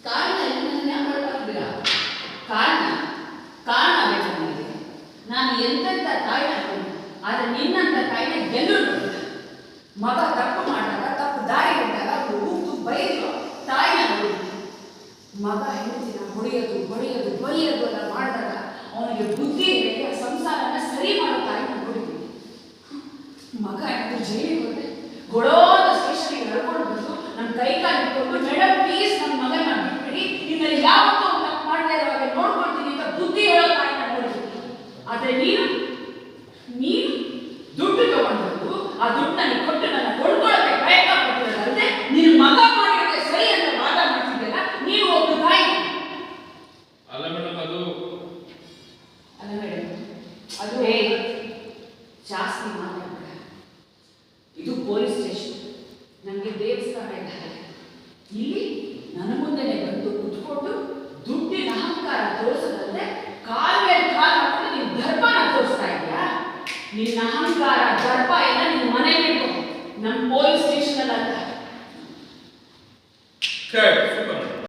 ಕಾರಣ ಕಾರಣ ಕಾರಣ ಬೇಕು ನನಗೆ. ನಾನು ಎಂತೆಂಥ ತಾಯಿನ ನೋಡಿ, ಆದರೆ ನಿನ್ನಂಥ ತಾಯಿನ ಗೆಲ್ಲು ನೋಡಿಲ್ಲ. ಮಗ ತಪ್ಪು ಮಾಡಿದಾಗ, ತಪ್ಪು ದಾರಿ ಬಿಟ್ಟಾಗ ಕೂತು ಬೈದು ತಾಯಿನ ನೋಡಿ. ಮಗ ಹೆಂಡತಿನ ಹೊಡೆಯೋದು ಬಡಿಯೋದು ಬೈಯೋದು ಎಲ್ಲ ಮಾಡಿದಾಗ ಅವನಿಗೆ ಬುದ್ಧಿ ಹೇಳಿ ಆ ಸಂಸಾರನ ಸರಿ ಮಾಡೋ ತಾಯಿನ ನೋಡಿದ್ದೀನಿ. ಮಗ ಹೆಂಡತಿ ಜೈಲಿಗೆ ಹೋದ್ರೆ ಗೊಡೋದ ಸ್ಟೇಷನ್ಗೆ ನಡ್ಕೊಂಡು ಬಂದು ನನ್ನ ಕೈ ಕಾಲು ಇಟ್ಕೊಂಡು, ಮೇಡಮ್ ಪ್ಲೀಸ್ ನನ್ನ ಮಗನ ಬಿಟ್ಬಿಡಿ, ನಿನ್ನಲ್ಲಿ ಯಾವತ್ತೂ ತಪ್ಪು ಮಾಡ್ತಾ ಇರುವಾಗ ನೋಡ್ಕೊಳ್ತೀನಿ ಅಂತ ಬುದ್ಧಿ ಹೇಳೋ ತಾಯಿನ ನೋಡಿದ್ದೀನಿ. ಆದರೆ ನೀನು ದುಡ್ಡು ತಗೊಂಡು ಆ ದುಡ್ಡನ್ನು ಕೊಟ್ಟು ನನ್ನ ಕೊಂಡ್ಕೊಳ್ಳೋಕೆ ಪ್ರಯತ್ನ ಪಟ್ಟಿರೋದಲ್ಲದೆ ನೀನು ಮಗ ಮಾಡಿರೋದೇ ಸರಿ ಅಂತ ವಾದ ಮಾಡ್ತಿದ್ದೆಲ್ಲ ನೀನು ಒಬ್ಬ ತಾಯಿ. ಅಲ್ಲ ಮೇಡಮ್, ಅದು ಜಾಸ್ತಿ ಮಾತಾಡ್ಬೇಡ. ಇದು ಪೊಲೀಸ್ ಸ್ಟೇಷನ್, ನನಗೆ ದೇವಸ್ಥಾನ ಇದ್ದಾರೆ. ಇಲ್ಲಿ ನನ್ನ ಮುಂದೆನೆ ಬಂದು ಕುತ್ಕೊಂಡು ದುಡ್ಡಿನ ಅಹಂಕಾರ ತೋರಿಸೋದಂದ್ರೆ ಕಾಲ್ ಮೇಲೆ ಕಾಲು ಹಾಕೊಂಡು ನೀನು ಧರ್ಮನ ತೋರಿಸ್ತಾ ಇದೆಯಾ? ನಿನ್ನ